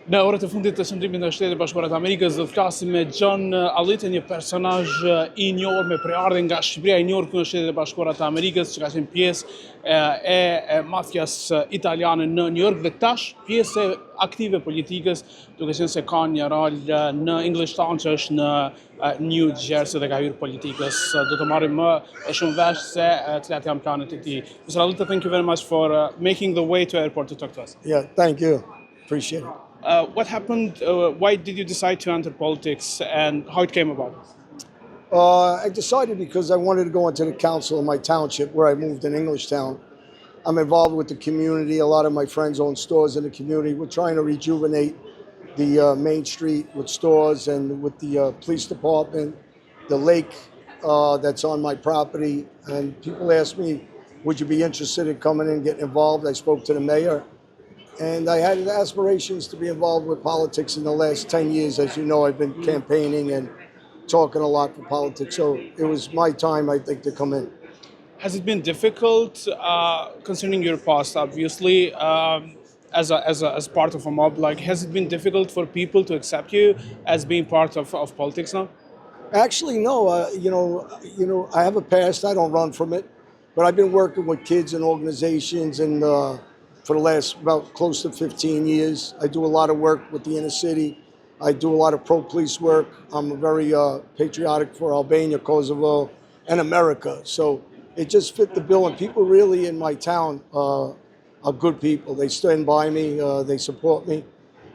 Në orët e fundit të shëndrimit në Shtetet e Bashkuara të Amerikës do të flasim me John Alite, një personazh I njohur me preardhje nga Shqipëria, I njohur këtu në Shtetet e Bashkuara të Amerikës, që ka qenë pjesë e mafias italiane në New York dhe tash pjesë aktive politikës, duke qenë se ka një rol në English Town që është në New Jersey dhe ka hyrë politikës. Do të marrim më shumë vesh se cilat janë planet e tij. Mr. Alite, thank you very much for making the way to airport to talk to us. Yeah, thank you. Appreciate it. What happened? Why did you decide to enter politics and how it came about? I decided because I wanted to go into the council in my township where I moved in Englishtown. I'm involved with the community. A lot of my friends own stores in the community. We're trying to rejuvenate the main street with stores and with the police department, the lake that's on my property. And people asked me, would you be interested in coming in and getting involved? I spoke to the mayor. And I had aspirations to be involved with politics in the last 10 years. As you know, I've been campaigning and talking a lot for politics. So it was my time, I think, to come in. Has it been difficult, concerning your past, obviously, as part of a mob? Like, has it been difficult for people to accept you as being part of politics now? Actually, no. I have a past. I don't run from it. But I've been working with kids and organizations and for the last about close to 15 years. I do a lot of work with the inner city. I do a lot of pro-police work. I'm very patriotic for Albania, Kosovo, and America. So it just fit the bill. And people really in my town are good people. They stand by me, they support me,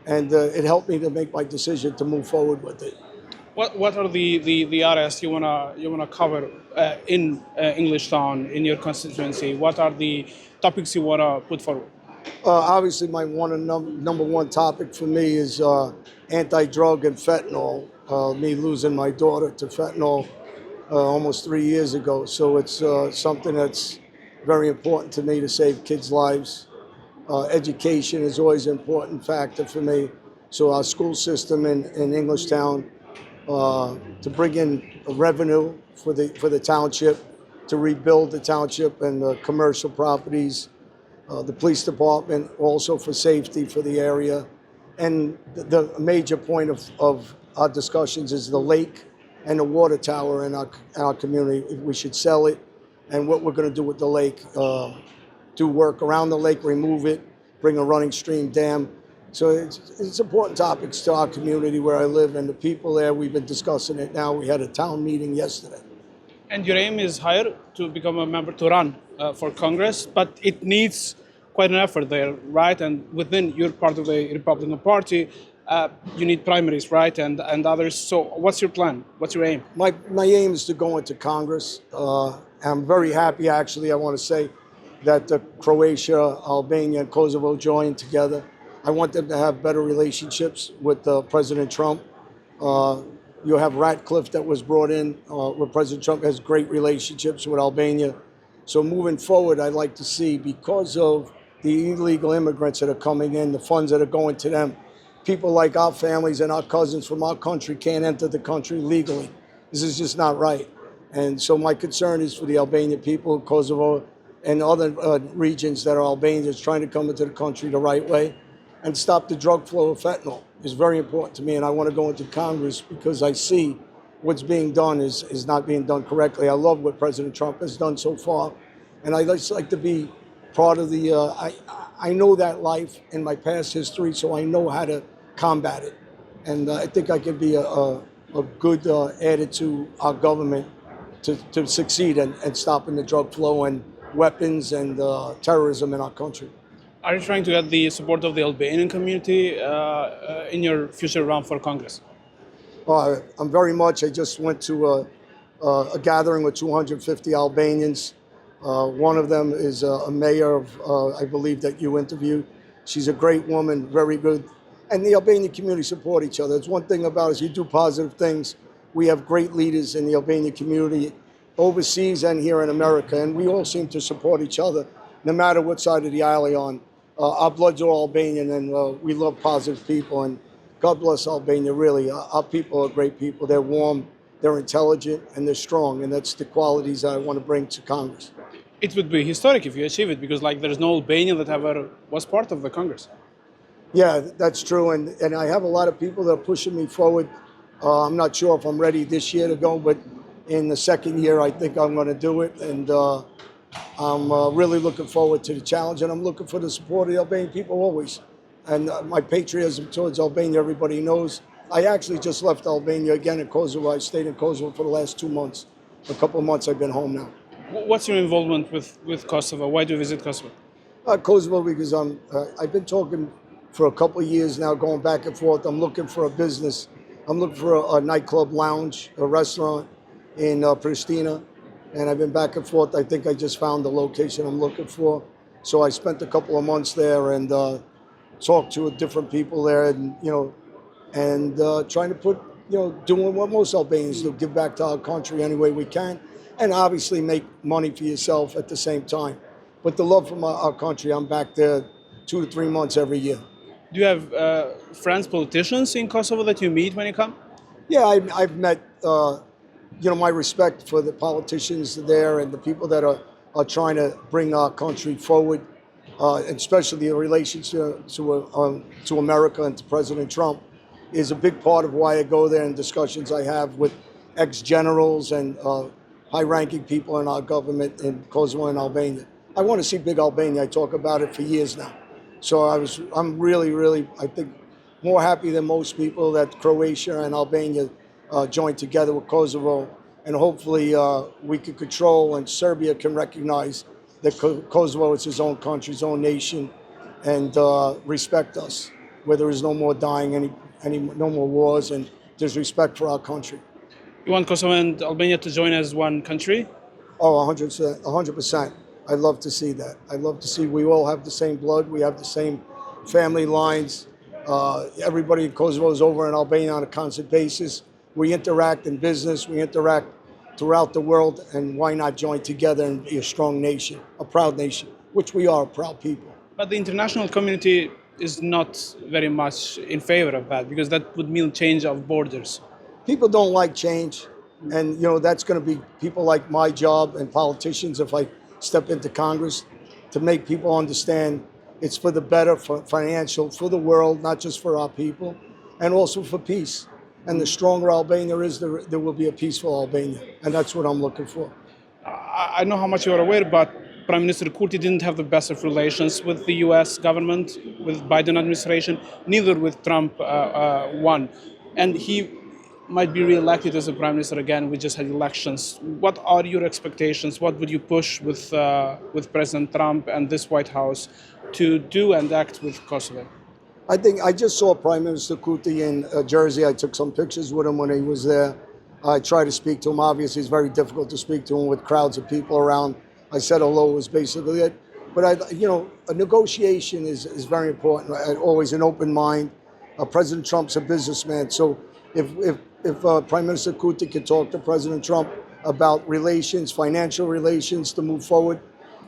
and it helped me to make my decision to move forward with it. What are the areas you wanna cover in Englishtown, in your constituency? What are the topics you wanna put forward? Obviously, my number one topic for me is anti-drug and fentanyl. Me losing my daughter to fentanyl almost 3 years ago. So it's something that's very important to me to save kids' lives. Education is always an important factor for me. So our school system in Englishtown, to bring in revenue for the township, to rebuild the township and the commercial properties, the police department, also for safety for the area. And the major point of our discussions is the lake and the water tower in our community. If we should sell it, and what we're going to do with the lake. Do work around the lake, remove it, bring a running stream dam. So it's important topics to our community where I live and the people there. We've been discussing it now. We had a town meeting yesterday. And your aim is higher, to become a member, to run for Congress, but it needs quite an effort there, right? And within your part of the Republican Party, you need primaries, right? And others. So what's your plan? What's your aim? My aim is to go into Congress. I'm very happy, actually, I want to say, that Croatia, Albania, and Kosovo joined together. I want them to have better relationships with President Trump. You have Ratcliffe that was brought in, where President Trump has great relationships with Albania. So moving forward, I'd like to see, because of the illegal immigrants that are coming in, the funds that are going to them, people like our families and our cousins from our country can't enter the country legally. This is just not right. And so my concern is for the Albanian people, Kosovo, and other regions that are Albanians trying to come into the country the right way and stop the drug flow of fentanyl. It's very important to me, and I want to go into Congress because I see what's being done is not being done correctly. I love what President Trump has done so far, and I just like to be part of the, I know that life in my past history, so I know how to combat it. And I think I can be a good added to our government to succeed in stopping the drug flow and weapons and terrorism in our country. Are you trying to get the support of the Albanian community in your future run for Congress? I'm very much. I just went to a gathering with 250 Albanians. One of them is a mayor of, I believe, that you interviewed. She's a great woman, very good. And the Albanian community support each other. It's one thing about us, you do positive things. We have great leaders in the Albanian community, overseas and here in America, and we all seem to support each other, no matter what side of the aisle you're on. Our blood's all Albanian, and we love positive people, and God bless Albania, really. Our people are great people. They're warm, they're intelligent, and they're strong, and that's the qualities I want to bring to Congress. It would be historic if you achieve it, because there's no Albanian that ever was part of the Congress. Yeah, that's true, and I have a lot of people that are pushing me forward. I'm not sure if I'm ready this year to go, but in the second year, I think I'm going to do it, and I'm really looking forward to the challenge, and I'm looking for the support of the Albanian people always. And my patriotism towards Albania, everybody knows. I actually just left Albania again in Kosovo. I stayed in Kosovo for the last 2 months. A couple of months I've been home now. What's your involvement with Kosovo? Why do you visit Kosovo? Kosovo because I've been talking for a couple of years now, going back and forth. I'm looking for a business. I'm looking for a nightclub lounge, a restaurant in Pristina. And I've been back and forth. I think I just found the location I'm looking for. So I spent a couple of months there and talked to different people there, and trying to put, doing what most Albanians do, give back to our country any way we can, and obviously make money for yourself at the same time. But the love from our country, I'm back there 2 to 3 months every year. Do you have friends, politicians in Kosovo that you meet when you come? Yeah, I've met, my respect for the politicians there and the people that are trying to bring our country forward, especially the relationship to America and to President Trump is a big part of why I go there, and discussions I have with ex-generals and high-ranking people in our government in Kosovo and Albania. I want to see big Albania. I talk about it for years now. So I'm really, I think, more happy than most people that Croatia and Albania joined together with Kosovo, and hopefully we can control, and Serbia can recognize that Kosovo is his own country, his own nation, and respect us, where there is no more dying, no more wars, and there's respect for our country. You want Kosovo and Albania to join as one country? Oh, 100%. I'd love to see that. I'd love to see we all have the same blood. We have the same family lines. Everybody in Kosovo is over in Albania on a constant basis. We interact in business. We interact throughout the world. And why not join together and be a strong nation, a proud nation, which we are, proud people. But the international community is not very much in favor of that, because that would mean change of borders. People don't like change. And, that's going to be people like my job and politicians, if I step into Congress, to make people understand it's for the better, for financial, for the world, not just for our people, and also for peace. And the stronger Albania is, there will be a peaceful Albania. And that's what I'm looking for. I know how much you are aware, but Prime Minister Kurti didn't have the best of relations with the US government, with Biden administration, neither with Trump one. And he might be re-elected as a prime minister again. We just had elections. What are your expectations? What would you push with President Trump and this White House to do and act with Kosovo? I think I just saw Prime Minister Kurti in Jersey. I took some pictures with him when he was there. I tried to speak to him. Obviously, it's very difficult to speak to him with crowds of people around. I said hello was basically it. But a negotiation is very important. Always an open mind. President Trump's a businessman, so if Prime Minister Kurti could talk to President Trump about relations, financial relations, to move forward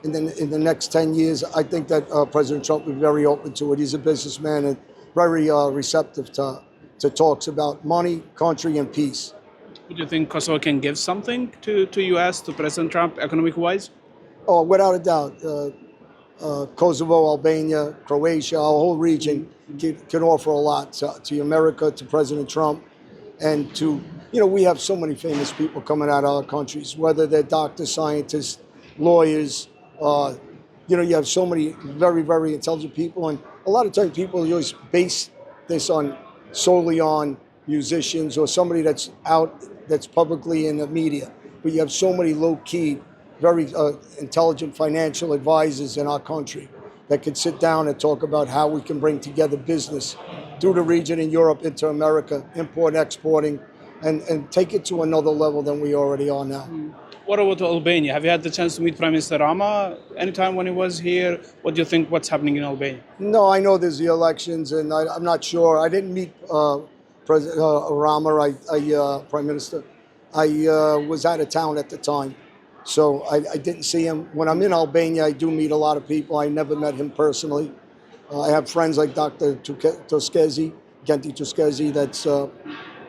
in the next 10 years, I think that President Trump would be very open to it. He's a businessman and very receptive to talks about money, country, and peace. Do you think Kosovo can give something to US, to President Trump, economic-wise? Oh, without a doubt. Kosovo, Albania, Croatia, our whole region can offer a lot to America, to President Trump, and to, we have so many famous people coming out of our countries, whether they're doctors, scientists, lawyers, you have so many very, very intelligent people. And a lot of times people always base this solely on musicians or somebody that's publicly in the media. But you have so many low-key, very intelligent financial advisors in our country that can sit down and talk about how we can bring together business through the region in Europe into America, import, exporting, and take it to another level than we already are now. What about Albania? Have you had the chance to meet Prime Minister Rama anytime when he was here? What do you think what's happening in Albania? No, I know there's the elections, and I'm not sure. I didn't meet President Rama, Prime Minister. I was out of town at the time, so I didn't see him. When I'm in Albania, I do meet a lot of people. I never met him personally. I have friends like Dr. Genti Tuskezi, that's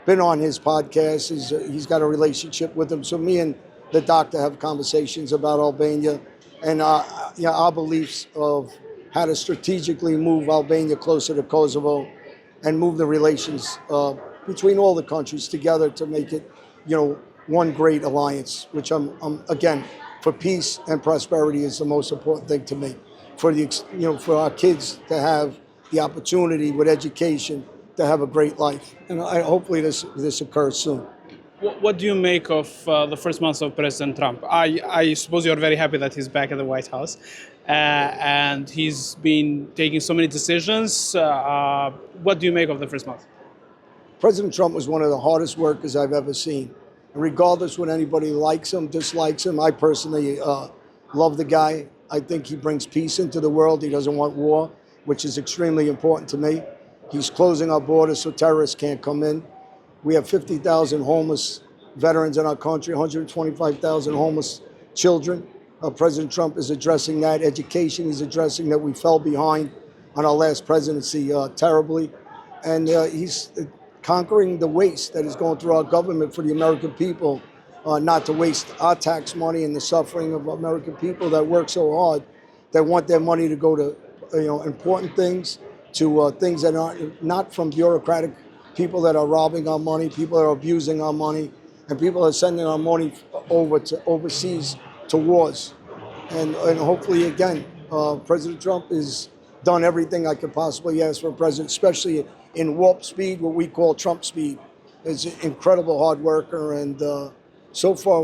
been on his podcast. He's got a relationship with him. So me and the doctor have conversations about Albania and our beliefs of how to strategically move Albania closer to Kosovo and move the relations between all the countries together to make it, one great alliance, which again, for peace and prosperity is the most important thing to me. For our kids to have the opportunity with education to have a great life. And hopefully this occurs soon. What do you make of the first months of President Trump? I suppose you're very happy that he's back at the White House and he's been taking so many decisions. What do you make of the first month? President Trump was one of the hardest workers I've ever seen. And regardless what anybody likes him, dislikes him, I personally love the guy. I think he brings peace into the world. He doesn't want war, which is extremely important to me. He's closing our borders so terrorists can't come in. We have 50,000 homeless veterans in our country, 125,000 homeless children. President Trump is addressing that. Education, he's addressing that we fell behind on our last presidency terribly. And he's conquering the waste that is going through our government for the American people, not to waste our tax money and the suffering of American people that work so hard, that want their money to go to important things, to things that are not from bureaucratic people that are robbing our money, people that are abusing our money, and people are sending our money over to overseas to wars. And hopefully, again, President Trump has done everything I could possibly ask for a president, especially in warp speed, what we call Trump speed. He's an incredible hard worker, and so far,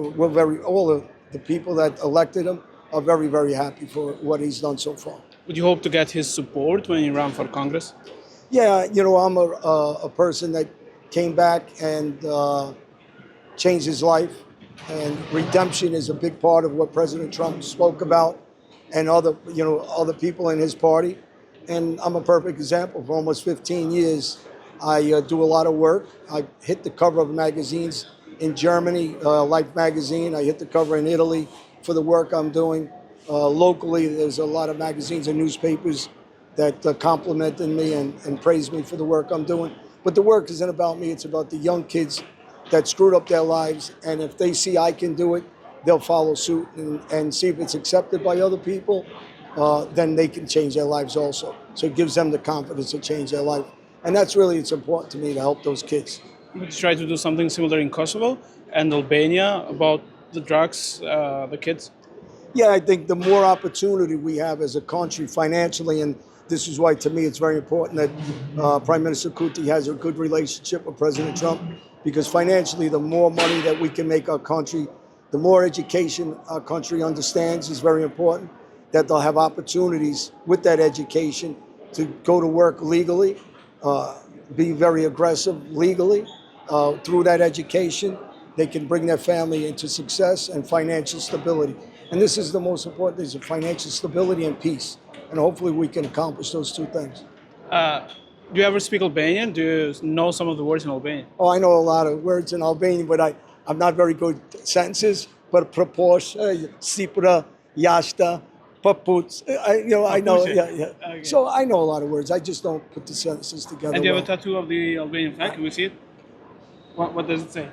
all of the people that elected him are very, very happy for what he's done so far. Would you hope to get his support when you run for Congress? Yeah, I'm a person that came back and changed his life, and redemption is a big part of what President Trump spoke about, and other people in his party. And I'm a perfect example. For almost 15 years, I do a lot of work. I hit the cover of magazines in Germany, Life magazine. I hit the cover in Italy for the work I'm doing. Locally, there's a lot of magazines and newspapers that complimented me and praised me for the work I'm doing. But the work isn't about me, it's about the young kids that screwed up their lives, and if they see I can do it, they'll follow suit and see if it's accepted by other people, then they can change their lives also. So it gives them the confidence to change their life. And that's really, it's important to me to help those kids. Would you try to do something similar in Kosovo and Albania about the drugs, the kids? Yeah, I think the more opportunity we have as a country financially, and this is why, to me, it's very important that Prime Minister Kuti has a good relationship with President Trump, because financially, the more money that we can make our country, the more education our country understands is very important, that they'll have opportunities with that education to go to work legally, be very aggressive legally. Through that education, they can bring their family into success and financial stability. And this is the most important thing, financial stability and peace. And hopefully we can accomplish those two things. Do you ever speak Albanian? Do you know some of the words in Albanian? Oh, I know a lot of words in Albanian, but I'm not very good at sentences. But proposh, sipra, yashta, paputs. I know. Yeah. Okay. So I know a lot of words. I just don't put the sentences together. And do you have a tattoo of the Albanian flag? Can we see it? What does it say?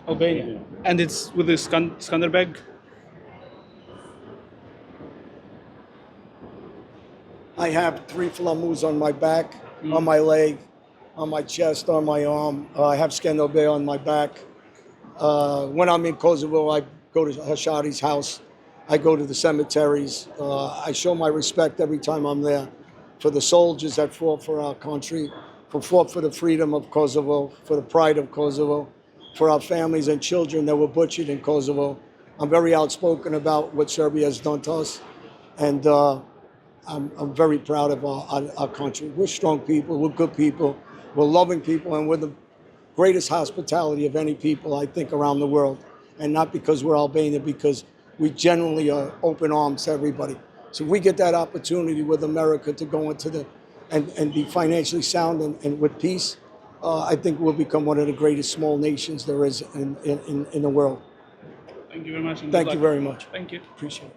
Albania. And it's with the Skanderbeg? I have 3 flamus on my back, on my leg, on my chest, on my arm. I have Skanderbeg on my back. When I'm in Kosovo, I go to Hashari's house. I go to the cemeteries. I show my respect every time I'm there for the soldiers that fought for our country, fought for the freedom of Kosovo, for the pride of Kosovo, for our families and children that were butchered in Kosovo. I'm very outspoken about what Serbia has done to us, and I'm very proud of our country. We're strong people, we're good people, we're loving people, and we're the greatest hospitality of any people, I think, around the world. And not because we're Albanian, because we generally are open arms to everybody. So if we get that opportunity with America to go into and be financially sound and with peace, I think we'll become one of the greatest small nations there is in the world. Thank you very much. Thank you very much. Thank you. Appreciate it.